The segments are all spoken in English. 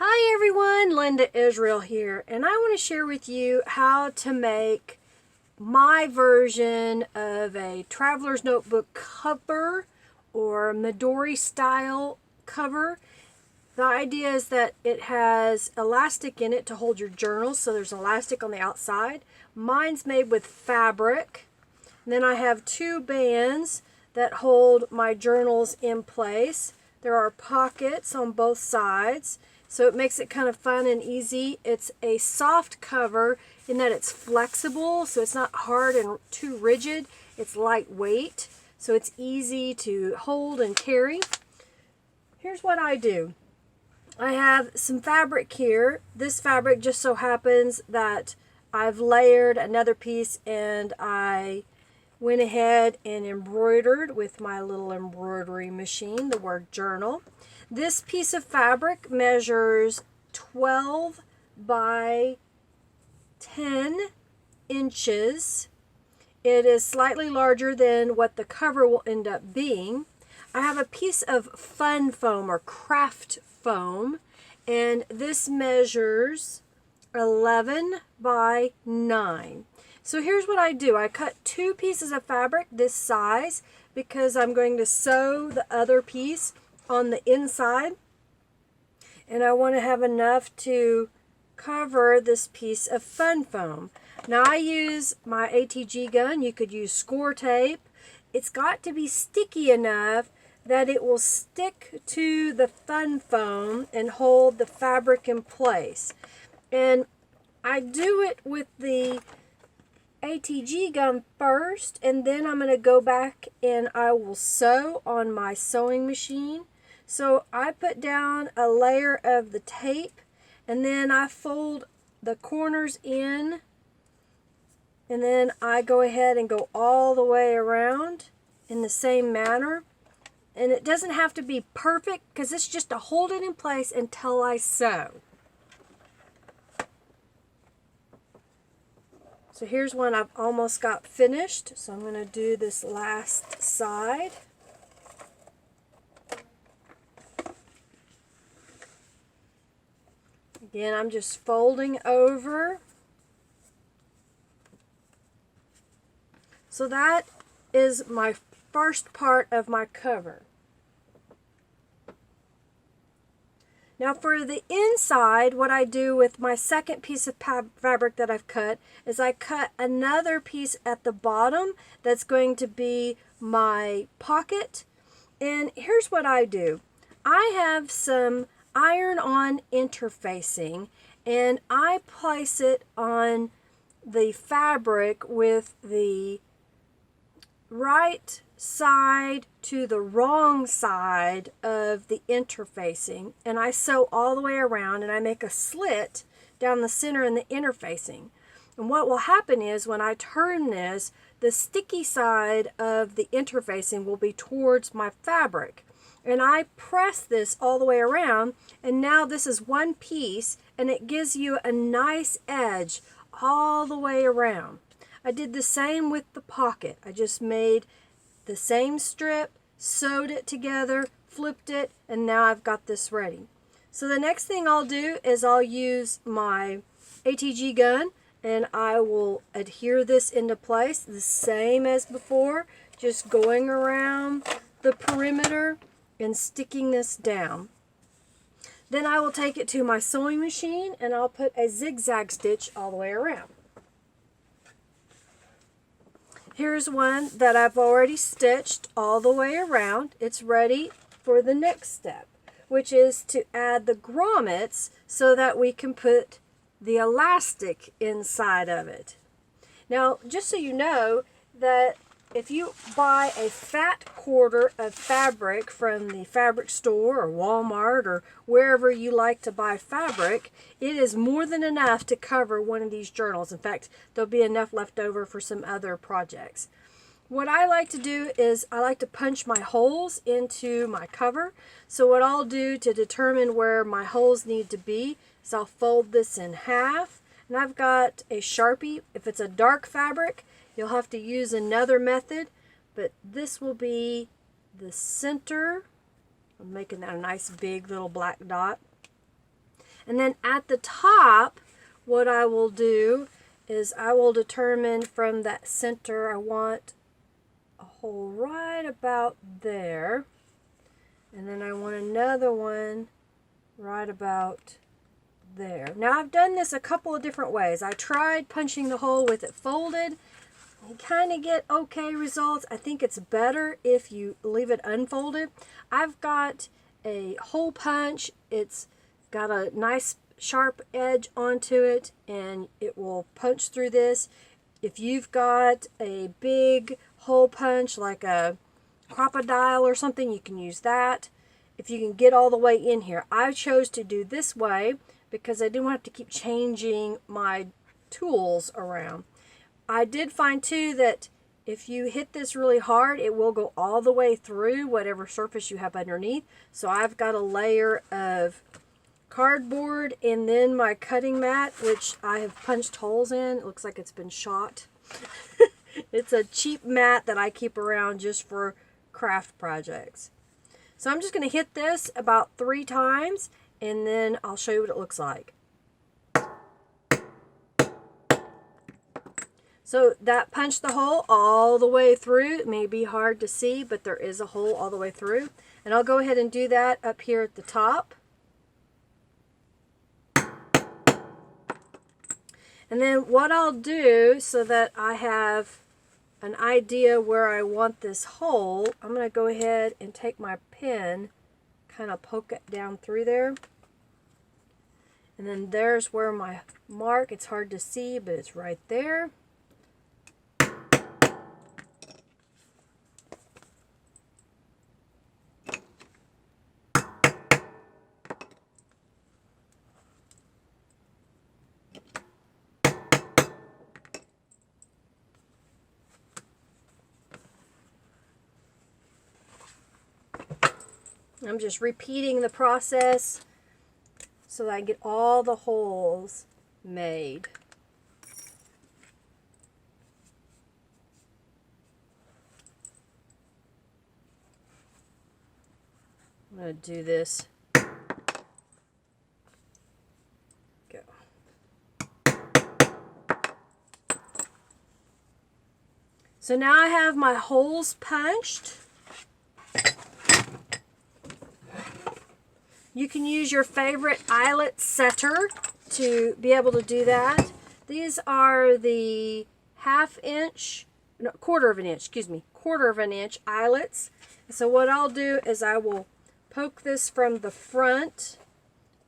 Hi everyone, Linda Israel here, and I want to share with you how to make my version of a Traveler's Notebook cover or Midori style cover. The idea is that it has elastic in it to hold your journals, so there's elastic on the outside. Mine's made with fabric. And then I have two bands that hold my journals in place. There are pockets on both sides, so it makes it kind of fun and easy. It's a soft cover in that it's flexible, so it's not hard and too rigid. It's lightweight, so it's easy to hold and carry. Here's what I do. I have some fabric here. This fabric just so happens that I've layered another piece, and I went ahead and embroidered with my little embroidery machine the word journal. This piece of fabric measures 12 by 10 inches. It is slightly larger than what the cover will end up being. I have a piece of fun foam or craft foam, and this measures 11 by 9. So here's what I do. I cut two pieces of fabric this size because I'm going to sew the other piece on the inside, and I want to have enough to cover this piece of fun foam. Now I use my ATG gun. You could use score tape. It's got to be sticky enough that it will stick to the fun foam and hold the fabric in place. And I do it with the ATG gun first, and then I'm going to go back and I will sew on my sewing machine. So I put down a layer of the tape, and then I fold the corners in, and then I go ahead and go all the way around in the same manner. And it doesn't have to be perfect because it's just to hold it in place until I sew. So here's one I've almost got finished. So I'm going to do this last side. Again, I'm just folding over. So that is my first part of my cover. Now for the inside, what I do with my second piece of fabric that I've cut is I cut another piece at the bottom that's going to be my pocket. And here's what I do. I have some iron-on interfacing, and I place it on the fabric with the right side to the wrong side of the interfacing, and I sew all the way around, and I make a slit down the center in the interfacing. And what will happen is when I turn this, the sticky side of the interfacing will be towards my fabric, and I press this all the way around, and now this is one piece, and it gives you a nice edge all the way around. I did the same with the pocket. I just made the same strip, sewed it together, flipped it, and now I've got this ready. So the next thing I'll do is I'll use my ATG gun, and I will adhere this into place the same as before, just going around the perimeter and sticking this down. Then I will take it to my sewing machine, and I'll put a zigzag stitch all the way around. Here's one that I've already stitched all the way around. It's ready for the next step, which is to add the grommets so that we can put the elastic inside of it. Now, just so you know that if you buy a fat quarter of fabric from the fabric store or Walmart or wherever you like to buy fabric, it is more than enough to cover one of these journals. In fact, there'll be enough left over for some other projects. What I like to do is I like to punch my holes into my cover. So what I'll do to determine where my holes need to be is I'll fold this in half, and I've got a Sharpie. If it's a dark fabric, you'll have to use another method, but this will be the center. I'm making that a nice big little black dot. And then at the top, what I will do is I will determine from that center, I want a hole right about there. And then I want another one right about there. Now I've done this a couple of different ways. I tried punching the hole with it folded. You kind of get okay results. I think it's better if you leave it unfolded. I've got a hole punch. It's got a nice sharp edge onto it and it will punch through this. If you've got a big hole punch like a crocodile or something, you can use that. If you can get all the way in here. I chose to do this way because I didn't have to keep changing my tools around. I did find too that if you hit this really hard, it will go all the way through whatever surface you have underneath. So I've got a layer of cardboard and then my cutting mat, which I have punched holes in. It looks like it's been shot. It's a cheap mat that I keep around just for craft projects. So I'm just going to hit this about 3 times and then I'll show you what it looks like. So that punched the hole all the way through. It may be hard to see, but there is a hole all the way through. And I'll go ahead and do that up here at the top. And then what I'll do so that I have an idea where I want this hole, I'm going to go ahead and take my pen, kind of poke it down through there. And then there's where my mark, it's hard to see, but it's right there. I'm just repeating the process so that I get all the holes made. I'm going to do this. Go. So now I have my holes punched. You can use your favorite eyelet setter to be able to do that. These are the quarter of an inch eyelets. So what I'll do is I will poke this from the front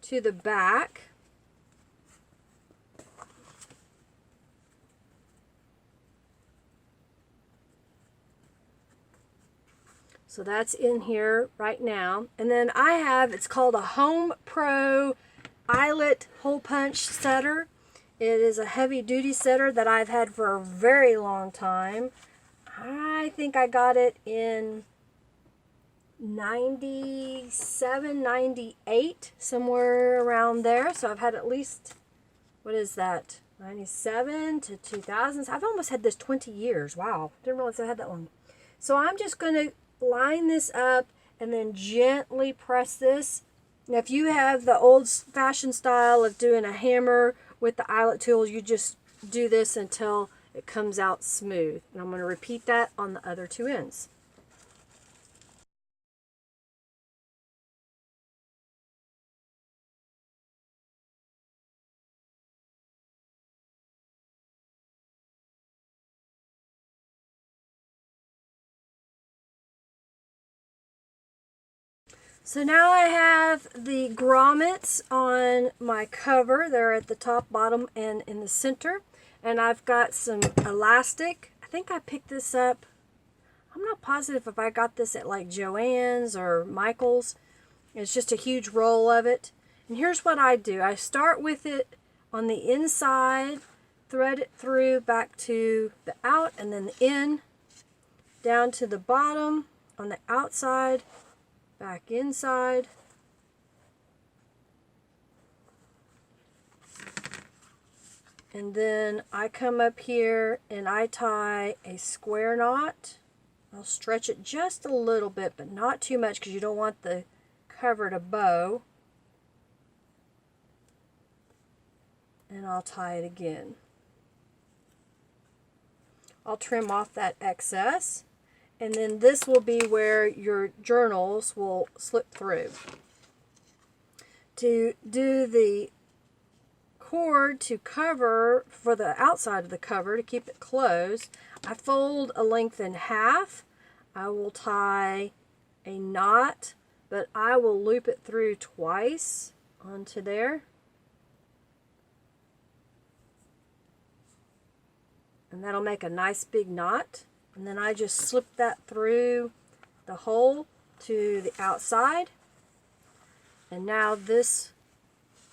to the back. So that's in here right now. And then I have, it's called a Home Pro eyelet hole punch setter. It is a heavy duty setter that I've had for a very long time. I think I got it in 97, 98, somewhere around there. So I've had at least, what is that, 97 to 2000. I've almost had this 20 years. Wow, didn't realize I had that long. So I'm just going to line this up and then gently press this. Now if you have the old-fashioned style of doing a hammer with the eyelet tool, you just do this until it comes out smooth. And I'm going to repeat that on the other 2 ends. So now I have the grommets on my cover. They're at the top, bottom, and in the center. And I've got some elastic. I think I picked this up. I'm not positive if I got this at like Joann's or Michael's. It's just a huge roll of it. And here's what I do. I start with it on the inside, thread it through back to the out, and then the in, down to the bottom on the outside, back inside, and then I come up here and I tie a square knot. I'll stretch it just a little bit, but not too much because you don't want the cover to bow. and I'll tie it again. I'll trim off that excess, and then this will be where your journals will slip through. To do the cord to cover for the outside of the cover to keep it closed, I fold a length in half. I will tie a knot, but I will loop it through twice onto there. And that'll make a nice big knot. And then I just slip that through the hole to the outside. And now this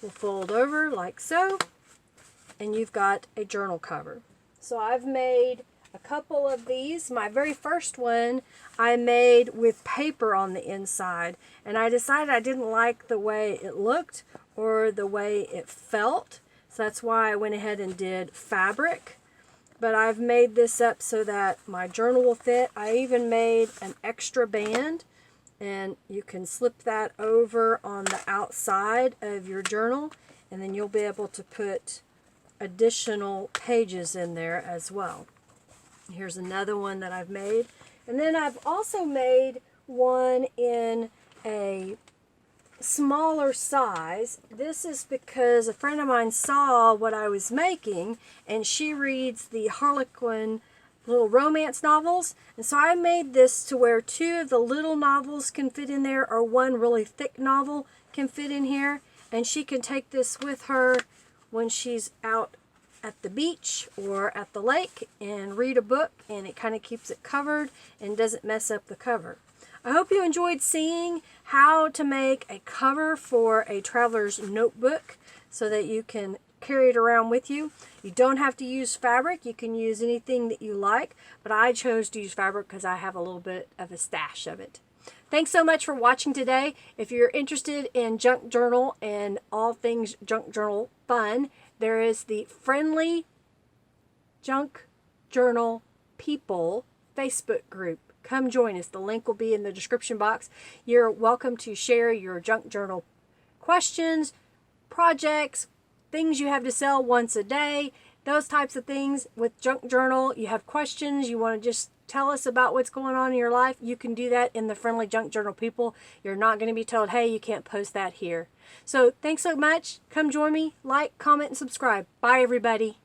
will fold over like so. And you've got a journal cover. So I've made a couple of these. My very first one I made with paper on the inside. And I decided I didn't like the way it looked or the way it felt. So that's why I went ahead and did fabric. But I've made this up so that my journal will fit. I even made an extra band, and you can slip that over on the outside of your journal, and then you'll be able to put additional pages in there as well. Here's another one that I've made. And then I've also made one in a smaller size. This is because a friend of mine saw what I was making, and she reads the Harlequin little romance novels, and so I made this to where 2 of the little novels can fit in there, or 1 really thick novel can fit in here, and she can take this with her when she's out at the beach or at the lake and read a book, and it kind of keeps it covered and doesn't mess up the cover. I hope you enjoyed seeing how to make a cover for a traveler's notebook so that you can carry it around with you. You don't have to use fabric. You can use anything that you like, but I chose to use fabric because I have a little bit of a stash of it. Thanks so much for watching today. If you're interested in junk journal and all things junk journal fun, there is the Friendly Junk Journal People Facebook group. Come join us. The link will be in the description box. You're welcome to share your junk journal questions, projects, things you have to sell once a day, those types of things. With junk journal, you have questions, you want to just tell us about what's going on in your life, you can do that in the Friendly Junk Journal People. You're not going to be told, hey, you can't post that here. So thanks so much. Come join me. Like, comment, and subscribe. Bye, everybody.